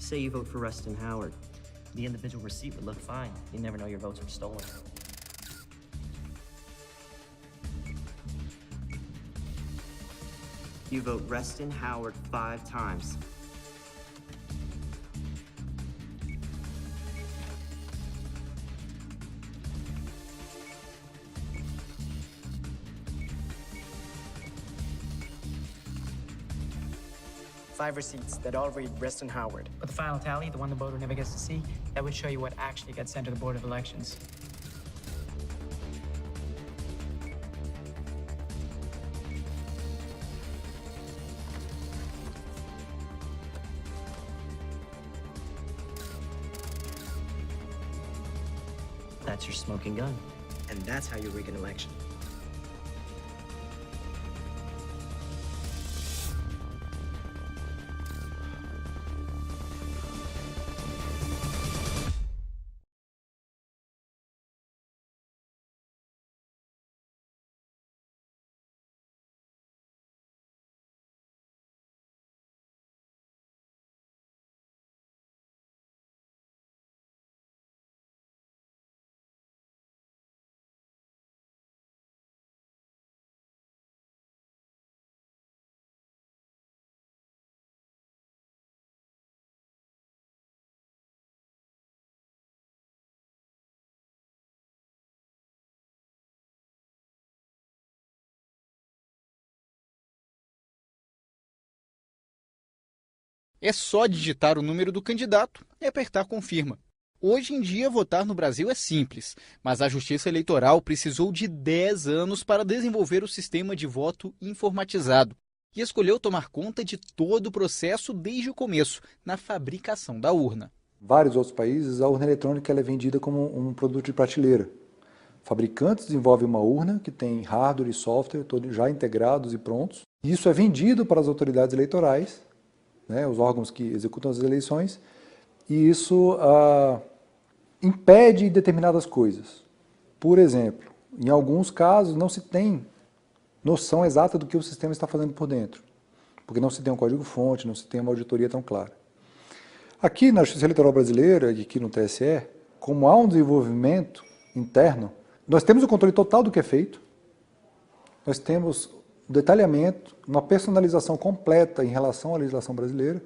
Say you vote for Rustin Howard. The individual receipt would look fine. You never know your votes were stolen. You vote Rustin Howard 5 times. Five receipts that all read Rustin Howard. But the final tally, the one the voter never gets to see, that would show you what actually gets sent to the Board of Elections. That's your smoking gun. And that's how you rig an election. É só digitar o número do candidato e apertar confirma. Hoje em dia, votar no Brasil é simples, mas a Justiça Eleitoral precisou de 10 anos para desenvolver o sistema de voto informatizado e escolheu tomar conta de todo o processo desde o começo, na fabricação da urna. Em vários outros países, a urna eletrônica ela é vendida como um produto de prateleira. Fabricantes desenvolvem uma urna que tem hardware e software todos já integrados e prontos. Isso é vendido para as autoridades eleitorais, os órgãos que executam as eleições, e isso impede determinadas coisas. Por exemplo, em alguns casos não se tem noção exata do que o sistema está fazendo por dentro, porque não se tem um código-fonte, não se tem uma auditoria tão clara. Aqui na Justiça Eleitoral Brasileira e aqui no TSE, como há um desenvolvimento interno, nós temos o controle total do que é feito, nós temos detalhamento, uma personalização completa em relação à legislação brasileira,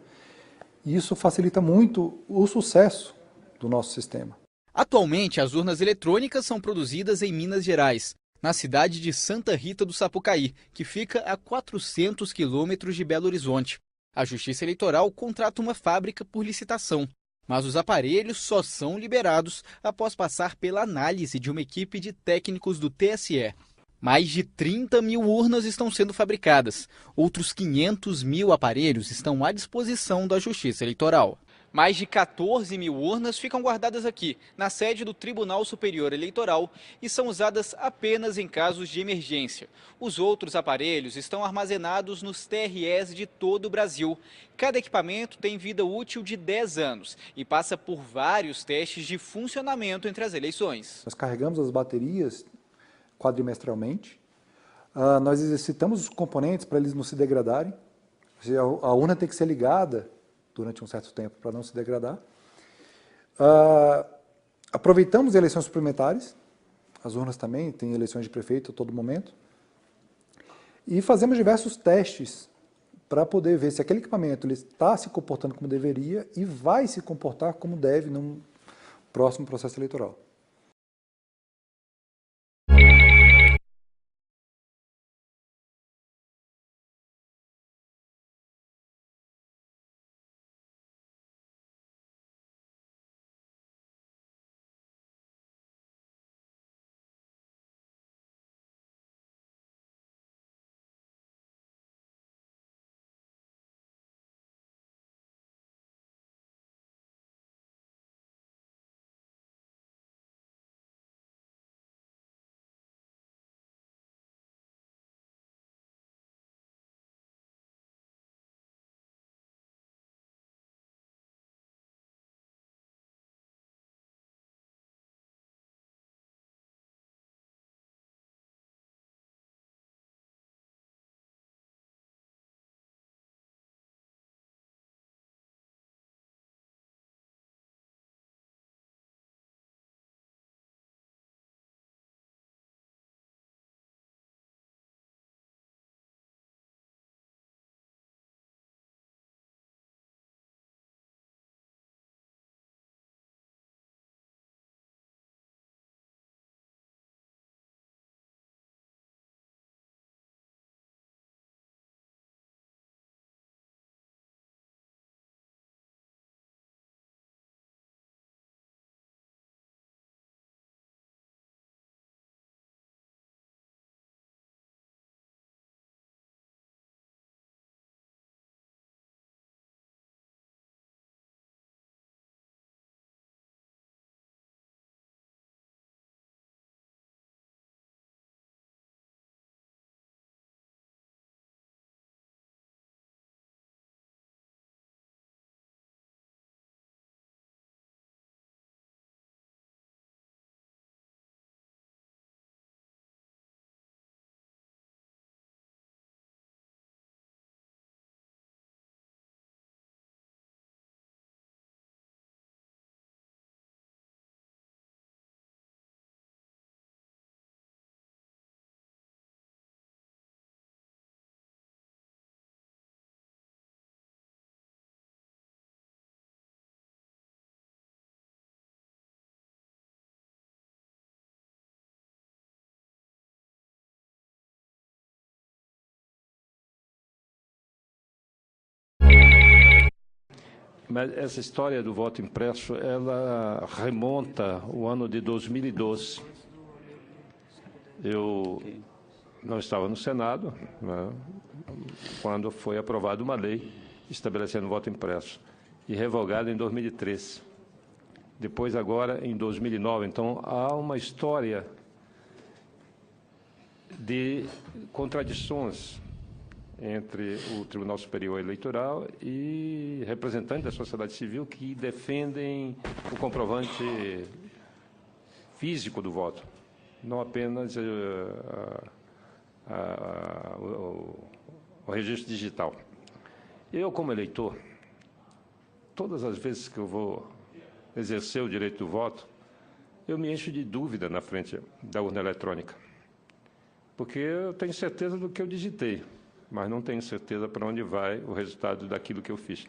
e isso facilita muito o sucesso do nosso sistema. Atualmente, as urnas eletrônicas são produzidas em Minas Gerais, na cidade de Santa Rita do Sapucaí, que fica a 400 quilômetros de Belo Horizonte. A Justiça Eleitoral contrata uma fábrica por licitação, mas os aparelhos só são liberados após passar pela análise de uma equipe de técnicos do TSE. Mais de 30 mil urnas estão sendo fabricadas. Outros 500 mil aparelhos estão à disposição da Justiça Eleitoral. Mais de 14 mil urnas ficam guardadas aqui, na sede do Tribunal Superior Eleitoral, e são usadas apenas em casos de emergência. Os outros aparelhos estão armazenados nos TREs de todo o Brasil. Cada equipamento tem vida útil de 10 anos e passa por vários testes de funcionamento entre as eleições. Nós carregamos as baterias quadrimestralmente, nós exercitamos os componentes para eles não se degradarem, a urna tem que ser ligada durante um certo tempo para não se degradar. Aproveitamos eleições suplementares, as urnas também, tem eleições de prefeito a todo momento, e fazemos diversos testes para poder ver se aquele equipamento ele está se comportando como deveria e vai se comportar como deve no próximo processo eleitoral. Mas essa história do voto impresso, ela remonta ao ano de 2012. Eu não estava no Senado, né, quando foi aprovada uma lei estabelecendo o voto impresso, e revogada em 2013. Depois, agora, em 2009. Então, há uma história de contradições entre o Tribunal Superior Eleitoral e representantes da sociedade civil que defendem o comprovante físico do voto, não apenas o registro digital. Eu, como eleitor, todas as vezes que eu vou exercer o direito do voto, eu me encho de dúvida na frente da urna eletrônica, porque eu tenho certeza do que eu digitei, mas não tenho certeza para onde vai o resultado daquilo que eu fiz.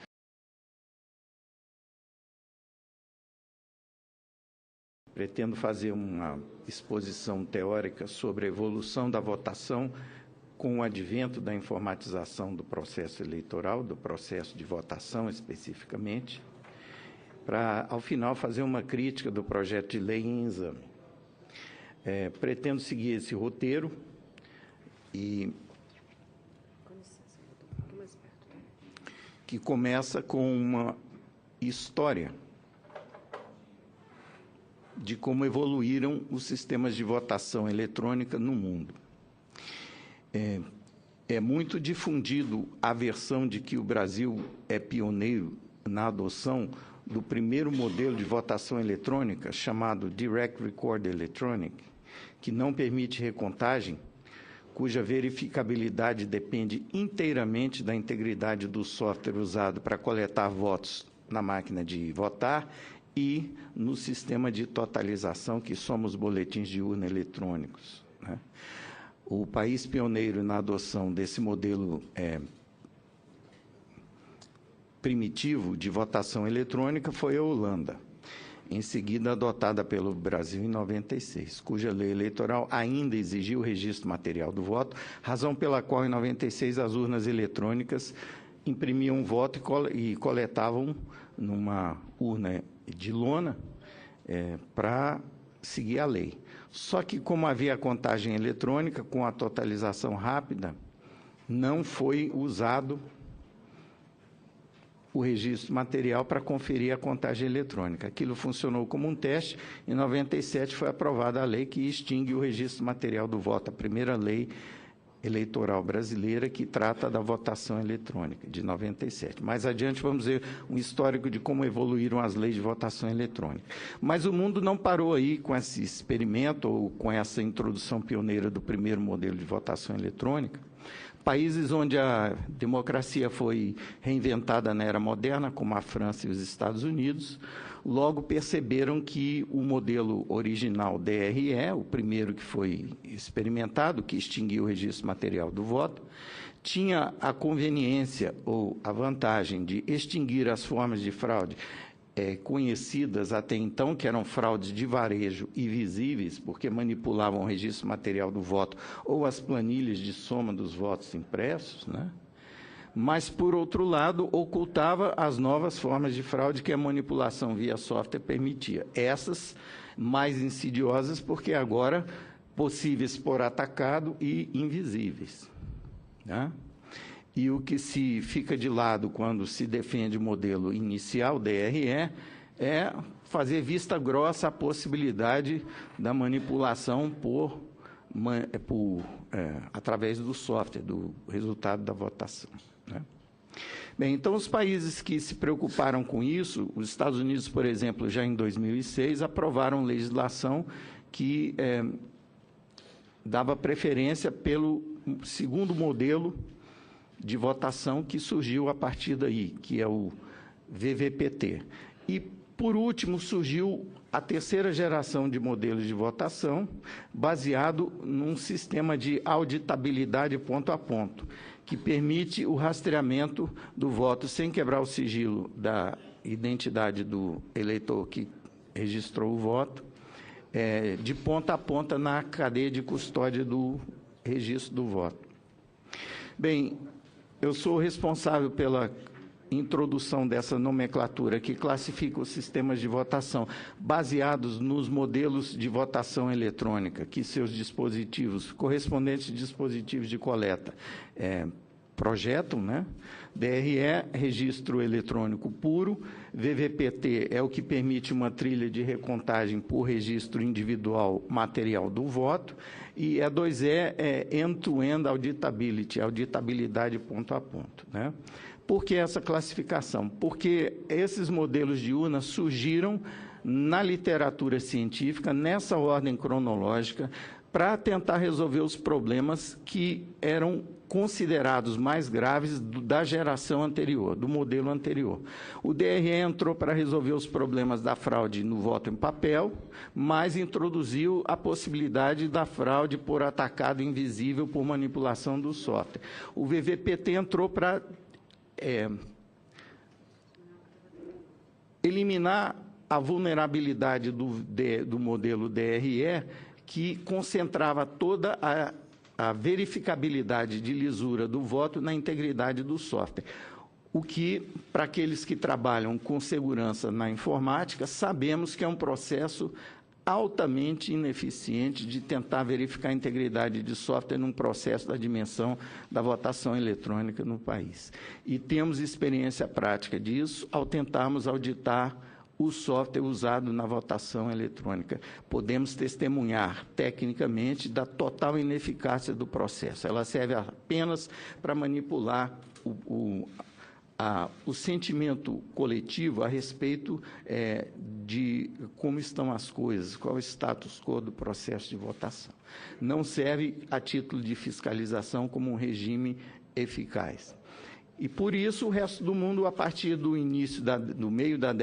Pretendo fazer uma exposição teórica sobre a evolução da votação com o advento da informatização do processo eleitoral, do processo de votação especificamente, para, ao final, fazer uma crítica do projeto de lei em exame. Pretendo seguir esse roteiro e que começa com uma história de como evoluíram os sistemas de votação eletrônica no mundo. É muito difundido a versão de que o Brasil é pioneiro na adoção do primeiro modelo de votação eletrônica, chamado Direct Record Electronic, que não permite recontagem, cuja verificabilidade depende inteiramente da integridade do software usado para coletar votos na máquina de votar e no sistema de totalização, que somos boletins de urna eletrônicos, né? O país pioneiro na adoção desse modelo primitivo de votação eletrônica foi a Holanda, em seguida adotada pelo Brasil em 96, cuja lei eleitoral ainda exigiu o registro material do voto, razão pela qual, em 96, as urnas eletrônicas imprimiam voto e coletavam numa urna de lona para seguir a lei. Só que, como havia a contagem eletrônica, com a totalização rápida, não foi usado o registro material para conferir a contagem eletrônica. Aquilo funcionou como um teste. Em 97 foi aprovada a lei que extingue o registro material do voto, a primeira lei eleitoral brasileira que trata da votação eletrônica, de 97. Mais adiante vamos ver um histórico de como evoluíram as leis de votação eletrônica. Mas o mundo não parou aí com esse experimento ou com essa introdução pioneira do primeiro modelo de votação eletrônica. Países onde a democracia foi reinventada na era moderna, como a França e os Estados Unidos, logo perceberam que o modelo original DRE, o primeiro que foi experimentado, que extinguiu o registro material do voto, tinha a conveniência ou a vantagem de extinguir as formas de fraude conhecidas até então, que eram fraudes de varejo e visíveis, porque manipulavam o registro material do voto ou as planilhas de soma dos votos impressos, né? Mas, por outro lado, ocultava as novas formas de fraude que a manipulação via software permitia. Essas mais insidiosas, porque agora possíveis por atacado e invisíveis, né? E o que se fica de lado quando se defende o modelo inicial, DRE, é fazer vista grossa à possibilidade da manipulação através do software, do resultado da votação, né? Bem, então, os países que se preocuparam com isso, os Estados Unidos, por exemplo, já em 2006, aprovaram legislação que dava preferência pelo segundo modelo de votação que surgiu a partir daí, que é o VVPT. E, por último, surgiu a terceira geração de modelos de votação, baseado num sistema de auditabilidade ponto a ponto, que permite o rastreamento do voto sem quebrar o sigilo da identidade do eleitor que registrou o voto, de ponta a ponta na cadeia de custódia do registro do voto. Bem, eu sou responsável pela introdução dessa nomenclatura que classifica os sistemas de votação baseados nos modelos de votação eletrônica, que seus dispositivos, correspondentes dispositivos de coleta, projetam, né? DRE, registro eletrônico puro, VVPT é o que permite uma trilha de recontagem por registro individual material do voto, e E2E é end-to-end auditability, auditabilidade ponto a ponto, né? Por que essa classificação? Porque esses modelos de urna surgiram na literatura científica, nessa ordem cronológica, para tentar resolver os problemas que eram considerados mais graves da geração anterior, do modelo anterior. O DRE entrou para resolver os problemas da fraude no voto em papel, mas introduziu a possibilidade da fraude por atacado invisível por manipulação do software. O VVPT entrou para eliminar a vulnerabilidade do modelo DRE, que concentrava toda a verificabilidade de lisura do voto na integridade do software. O que, para aqueles que trabalham com segurança na informática, sabemos que é um processo altamente ineficiente de tentar verificar a integridade de software num processo da dimensão da votação eletrônica no país. E temos experiência prática disso ao tentarmos auditar o software usado na votação eletrônica. Podemos testemunhar, tecnicamente, da total ineficácia do processo. Ela serve apenas para manipular o sentimento coletivo a respeito de como estão as coisas, qual é o status quo do processo de votação. Não serve a título de fiscalização como um regime eficaz. E, por isso, o resto do mundo, a partir do início, do meio da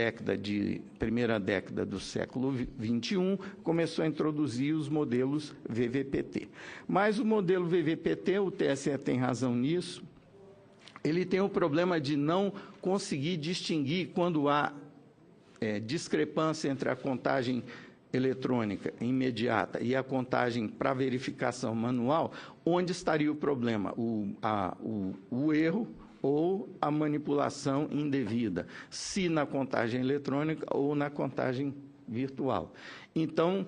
primeira década do século XXI, começou a introduzir os modelos VVPT. Mas o modelo VVPT, o TSE tem razão nisso, ele tem o problema de não conseguir distinguir quando há discrepância entre a contagem eletrônica imediata e a contagem para verificação manual, onde estaria o problema, o erro ou a manipulação indevida, se na contagem eletrônica ou na contagem virtual. Então,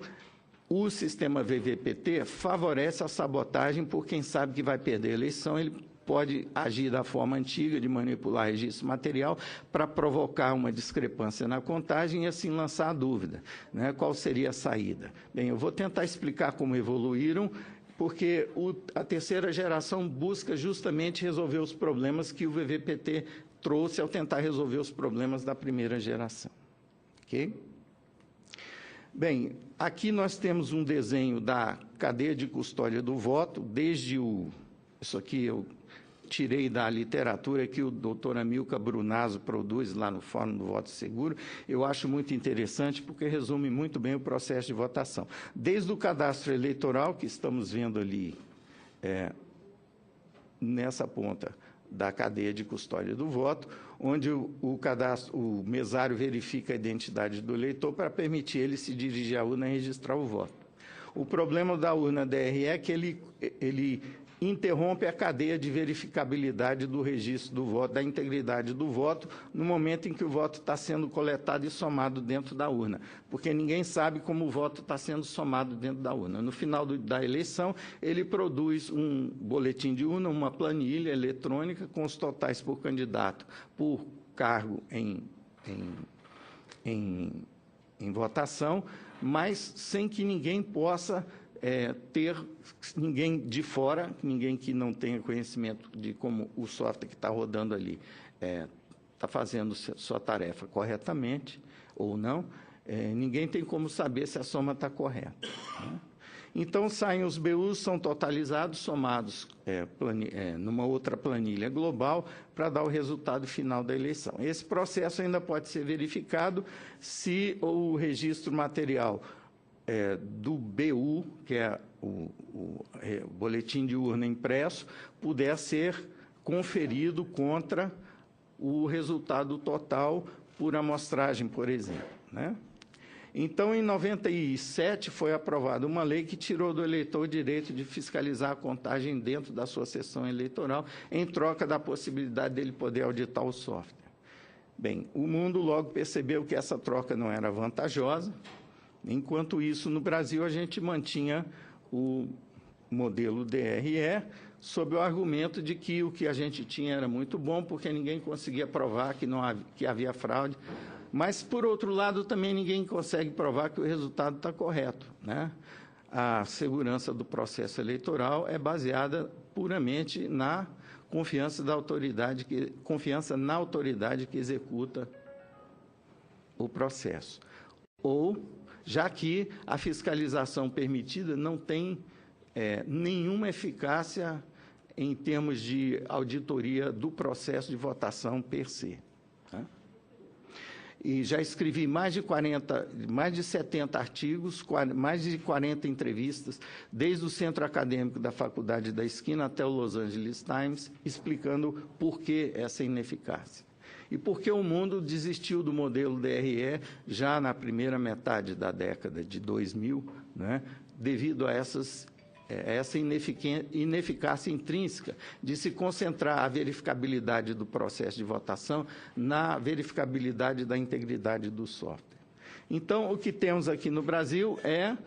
o sistema VVPT favorece a sabotagem por quem sabe que vai perder a eleição, ele pode agir da forma antiga de manipular registro material para provocar uma discrepância na contagem e assim lançar a dúvida, né? Qual seria a saída? Bem, eu vou tentar explicar como evoluíram, porque a terceira geração busca justamente resolver os problemas que o VVPT trouxe ao tentar resolver os problemas da primeira geração. Ok? Bem, aqui nós temos um desenho da cadeia de custódia do voto, desde isso aqui eu tirei da literatura que o doutor Amilcar Brunazzo produz lá no Fórum do Voto Seguro. Eu acho muito interessante porque resume muito bem o processo de votação. Desde o cadastro eleitoral, que estamos vendo ali nessa ponta da cadeia de custódia do voto, onde o mesário verifica a identidade do eleitor para permitir ele se dirigir à urna e registrar o voto. O problema da urna DRE é que ele interrompe a cadeia de verificabilidade do registro do voto, da integridade do voto, no momento em que o voto está sendo coletado e somado dentro da urna, porque ninguém sabe como o voto está sendo somado dentro da urna. No final da eleição, ele produz um boletim de urna, uma planilha eletrônica com os totais por candidato, por cargo em votação, mas sem que ninguém possa ter ninguém de fora, ninguém que não tenha conhecimento de como o software que está rodando ali está fazendo sua tarefa corretamente ou não, ninguém tem como saber se a soma está correta, né? Então, saem os BUs, são totalizados, somados numa outra planilha global para dar o resultado final da eleição. Esse processo ainda pode ser verificado se o registro material do BU, que é o boletim de urna impresso, puder ser conferido contra o resultado total por amostragem, por exemplo, né? Então, em 97, foi aprovada uma lei que tirou do eleitor o direito de fiscalizar a contagem dentro da sua sessão eleitoral, em troca da possibilidade dele poder auditar o software. Bem, o mundo logo percebeu que essa troca não era vantajosa. Enquanto isso, no Brasil, a gente mantinha o modelo DRE sob o argumento de que o que a gente tinha era muito bom, porque ninguém conseguia provar que havia fraude. Mas, por outro lado, também ninguém consegue provar que o resultado está correto, né? A segurança do processo eleitoral é baseada puramente na confiança na autoridade que executa o processo. Ou, já que a fiscalização permitida não tem nenhuma eficácia em termos de auditoria do processo de votação per se. Tá? E já escrevi mais de 70 artigos, mais de 40 entrevistas, desde o centro acadêmico da Faculdade da Esquina até o Los Angeles Times, explicando por que essa ineficácia. E por que o mundo desistiu do modelo DRE já na primeira metade da década de 2000, né, devido a essa ineficácia intrínseca de se concentrar a verificabilidade do processo de votação na verificabilidade da integridade do software. Então, o que temos aqui no Brasil é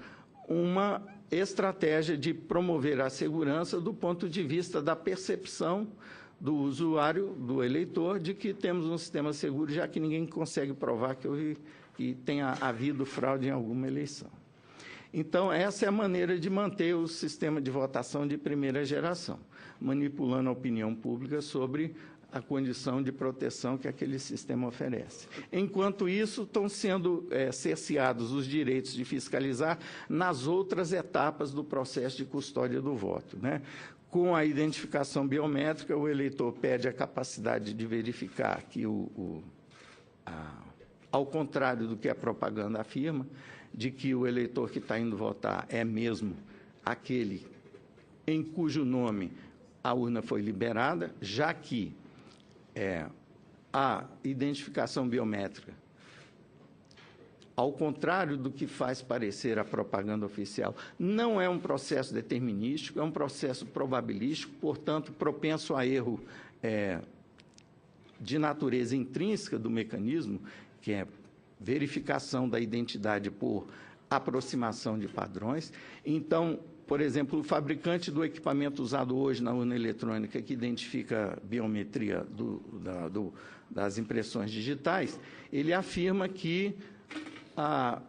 uma estratégia de promover a segurança do ponto de vista da percepção do usuário, do eleitor, de que temos um sistema seguro, já que ninguém consegue provar que tenha havido fraude em alguma eleição. Então, essa é a maneira de manter o sistema de votação de primeira geração, manipulando a opinião pública sobre a condição de proteção que aquele sistema oferece. Enquanto isso, estão sendo cerceados os direitos de fiscalizar nas outras etapas do processo de custódia do voto, né? Com a identificação biométrica, o eleitor perde a capacidade de verificar que, ao contrário do que a propaganda afirma, de que o eleitor que está indo votar é mesmo aquele em cujo nome a urna foi liberada, já que a identificação biométrica, ao contrário do que faz parecer a propaganda oficial, não é um processo determinístico, é um processo probabilístico, portanto, propenso a erro de natureza intrínseca do mecanismo, que é verificação da identidade por aproximação de padrões. Então, por exemplo, o fabricante do equipamento usado hoje na urna eletrônica, que identifica a biometria das impressões digitais, ele afirma que a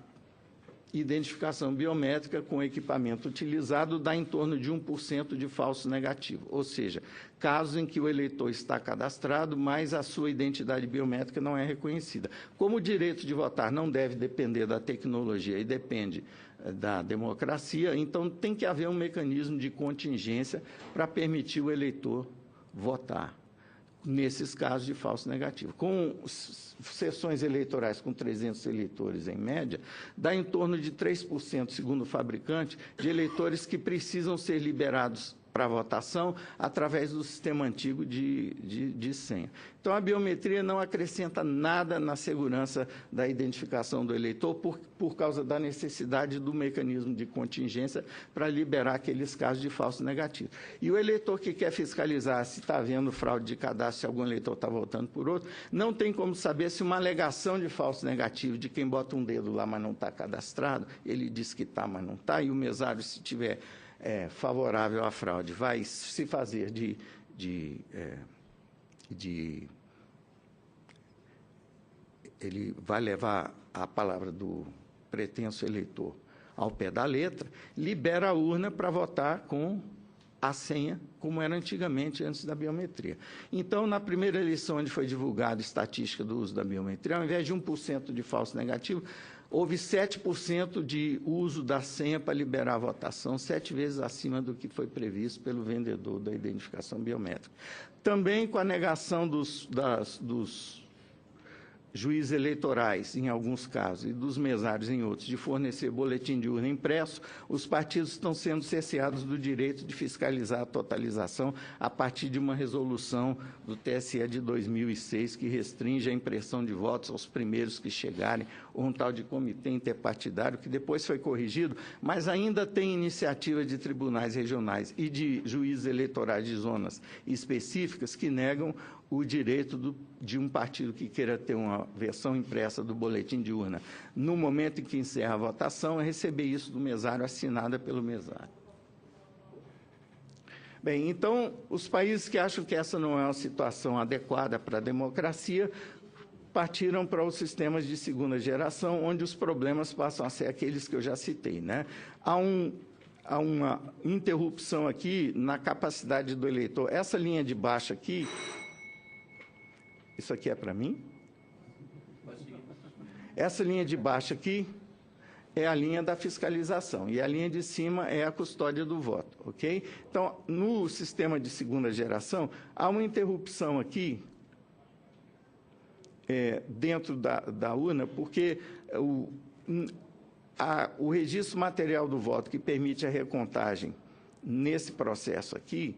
identificação biométrica com o equipamento utilizado dá em torno de 1% de falso negativo, ou seja, casos em que o eleitor está cadastrado, mas a sua identidade biométrica não é reconhecida. Como o direito de votar não deve depender da tecnologia e depende da democracia, então tem que haver um mecanismo de contingência para permitir o eleitor votar nesses casos de falso negativo. Com sessões eleitorais com 300 eleitores em média, dá em torno de 3%, segundo o fabricante, de eleitores que precisam ser liberados para votação através do sistema antigo de senha. Então, a biometria não acrescenta nada na segurança da identificação do eleitor por causa da necessidade do mecanismo de contingência para liberar aqueles casos de falso negativo. E o eleitor que quer fiscalizar se está havendo fraude de cadastro, se algum eleitor está votando por outro, não tem como saber se uma alegação de falso negativo de quem bota um dedo lá, mas não está cadastrado, ele diz que está, mas não está, e o mesário, se tiver favorável à fraude, vai se fazer ele vai levar a palavra do pretenso eleitor ao pé da letra, libera a urna para votar com a senha, como era antigamente, antes da biometria. Então, na primeira eleição onde foi divulgada a estatística do uso da biometria, ao invés de 1% de falso negativo, houve 7% de uso da senha para liberar a votação, 7 vezes acima do que foi previsto pelo vendedor da identificação biométrica. Também com a negação dos juízes eleitorais, em alguns casos, e dos mesários em outros, de fornecer boletim de urna impresso, os partidos estão sendo cerceados do direito de fiscalizar a totalização a partir de uma resolução do TSE de 2006, que restringe a impressão de votos aos primeiros que chegarem, ou um tal de comitê interpartidário, que depois foi corrigido, mas ainda tem iniciativa de tribunais regionais e de juízes eleitorais de zonas específicas que negam o direito de um partido que queira ter uma versão impressa do boletim de urna no momento em que encerra a votação, é receber isso do mesário, assinada pelo mesário. Bem, então, os países que acham que essa não é uma situação adequada para a democracia, partiram para os sistemas de segunda geração, onde os problemas passam a ser aqueles que eu já citei, né? Há uma interrupção aqui na capacidade do eleitor. Essa linha de baixo aqui, isso aqui é para mim? Essa linha de baixo aqui é a linha da fiscalização, e a linha de cima é a custódia do voto, ok? Então, no sistema de segunda geração, há uma interrupção aqui, dentro da urna, porque o registro material do voto que permite a recontagem nesse processo aqui,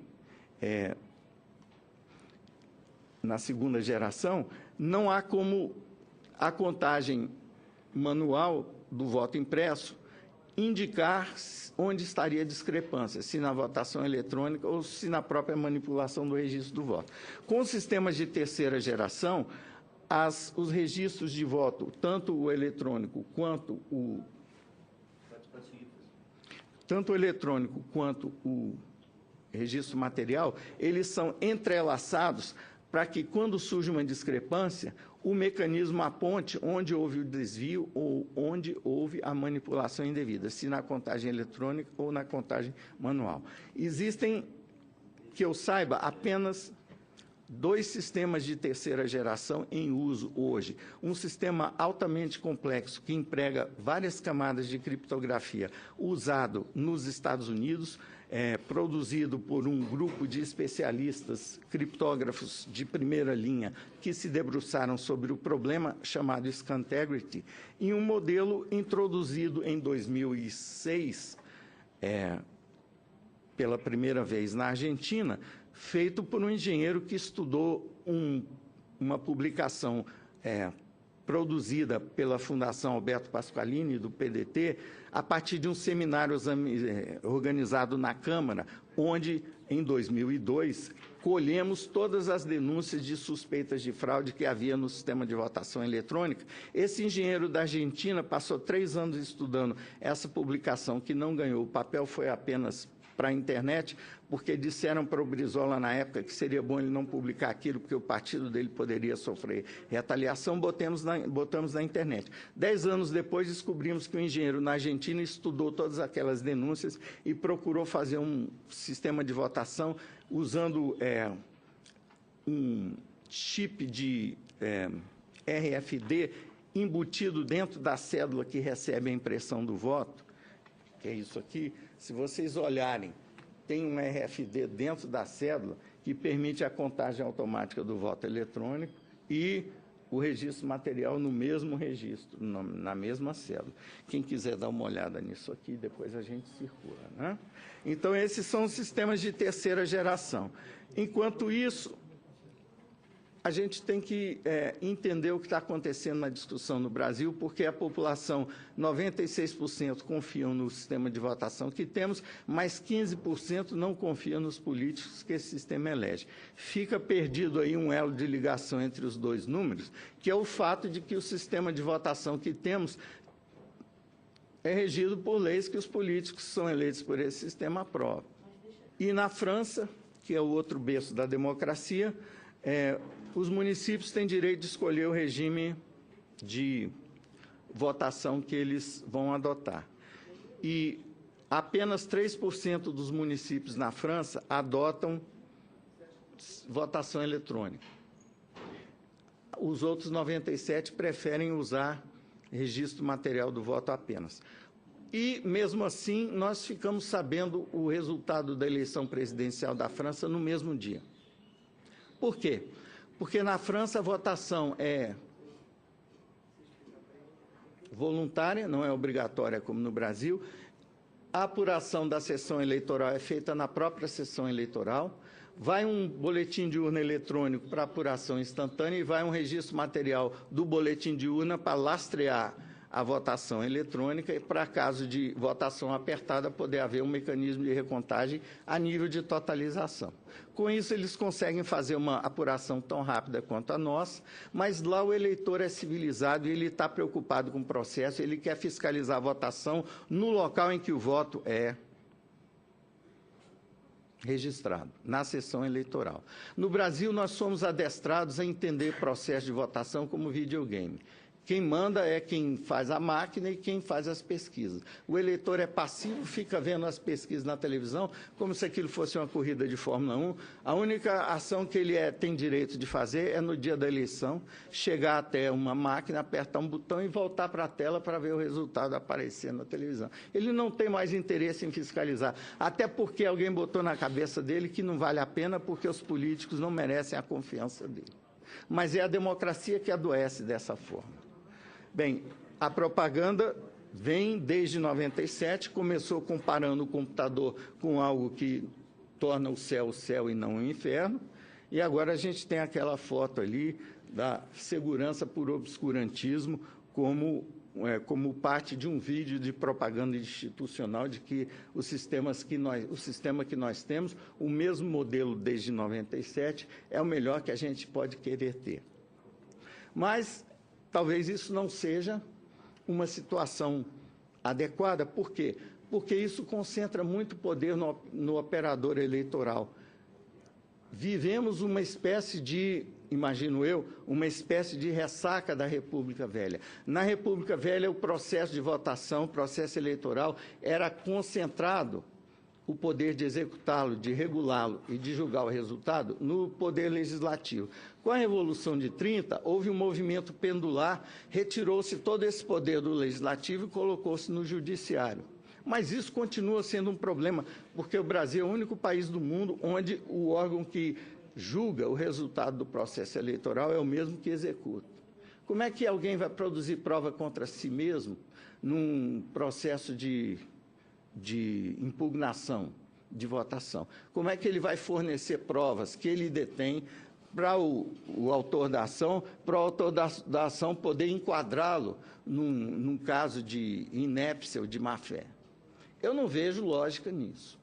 na segunda geração, não há como a contagem manual do voto impresso indicar onde estaria a discrepância, se na votação eletrônica ou se na própria manipulação do registro do voto. Com os sistemas de terceira geração, os registros de voto, tanto o eletrônico quanto o registro material, eles são entrelaçados para que, quando surge uma discrepância, o mecanismo aponte onde houve o desvio ou onde houve a manipulação indevida, se na contagem eletrônica ou na contagem manual. Existem, que eu saiba, apenas 2 sistemas de terceira geração em uso hoje. Um sistema altamente complexo, que emprega várias camadas de criptografia, usado nos Estados Unidos, produzido por um grupo de especialistas, criptógrafos de primeira linha, que se debruçaram sobre o problema chamado Scantegrity, e um modelo introduzido em 2006, pela primeira vez na Argentina, feito por um engenheiro que estudou uma publicação produzida pela Fundação Alberto Pasqualini, do PDT, a partir de um seminário organizado na Câmara, onde, em 2002, colhemos todas as denúncias de suspeitas de fraude que havia no sistema de votação eletrônica. Esse engenheiro da Argentina passou 3 anos estudando essa publicação, que não ganhou. O papel foi apenas para a internet, porque disseram para o Brizola na época que seria bom ele não publicar aquilo, porque o partido dele poderia sofrer retaliação, botamos na internet. 10 anos depois, descobrimos que o engenheiro na Argentina estudou todas aquelas denúncias e procurou fazer um sistema de votação usando um chip de RFD embutido dentro da cédula que recebe a impressão do voto, que é isso aqui. Se vocês olharem, tem um RFD dentro da cédula que permite a contagem automática do voto eletrônico e o registro material no mesmo registro, na mesma cédula. Quem quiser dar uma olhada nisso aqui, depois a gente circula, né? Então, esses são os sistemas de terceira geração. Enquanto isso, a gente tem que entender o que está acontecendo na discussão no Brasil, porque a população, 96% confiam no sistema de votação que temos, mas 15% não confiam nos políticos que esse sistema elege. Fica perdido aí um elo de ligação entre os 2 números, que é o fato de que o sistema de votação que temos é regido por leis que os políticos que são eleitos por esse sistema aprovam. E na França, que é o outro berço da democracia, os municípios têm direito de escolher o regime de votação que eles vão adotar. E apenas 3% dos municípios na França adotam votação eletrônica. Os outros 97% preferem usar registro material do voto apenas. E, mesmo assim, nós ficamos sabendo o resultado da eleição presidencial da França no mesmo dia. Por quê? Porque na França a votação é voluntária, não é obrigatória como no Brasil. A apuração da sessão eleitoral é feita na própria sessão eleitoral. Vai um boletim de urna eletrônico para apuração instantânea e vai um registro material do boletim de urna para lastrear a votação eletrônica e, para caso de votação apertada, poder haver um mecanismo de recontagem a nível de totalização. Com isso, eles conseguem fazer uma apuração tão rápida quanto a nossa, mas lá o eleitor é civilizado e ele está preocupado com o processo, ele quer fiscalizar a votação no local em que o voto é registrado, na sessão eleitoral. No Brasil, nós somos adestrados a entender o processo de votação como videogame. Quem manda é quem faz a máquina e quem faz as pesquisas. O eleitor é passivo, fica vendo as pesquisas na televisão, como se aquilo fosse uma corrida de Fórmula 1. A única ação que ele tem direito de fazer é, no dia da eleição, chegar até uma máquina, apertar um botão e voltar para a tela para ver o resultado aparecer na televisão. Ele não tem mais interesse em fiscalizar, até porque alguém botou na cabeça dele que não vale a pena porque os políticos não merecem a confiança dele. Mas é a democracia que adoece dessa forma. Bem, a propaganda vem desde 97, começou comparando o computador com algo que torna o céu e não o inferno, e agora a gente tem aquela foto ali da segurança por obscurantismo como parte de um vídeo de propaganda institucional de que o sistema que nós temos, o mesmo modelo desde 97, é o melhor que a gente pode querer ter. Mas talvez isso não seja uma situação adequada. Por quê? Porque isso concentra muito poder no operador eleitoral. Vivemos uma espécie de, imagino eu, uma espécie de ressaca da República Velha. Na República Velha, o processo de votação, o processo eleitoral, era concentrado, o poder de executá-lo, de regulá-lo e de julgar o resultado no poder legislativo. Com a Revolução de 30, houve um movimento pendular, retirou-se todo esse poder do legislativo e colocou-se no judiciário. Mas isso continua sendo um problema, porque o Brasil é o único país do mundo onde o órgão que julga o resultado do processo eleitoral é o mesmo que executa. Como é que alguém vai produzir prova contra si mesmo num processo de impugnação, de votação? Como é que ele vai fornecer provas que ele detém para o autor da ação, para o autor da ação poder enquadrá-lo num caso de inépcia ou de má-fé? Eu não vejo lógica nisso.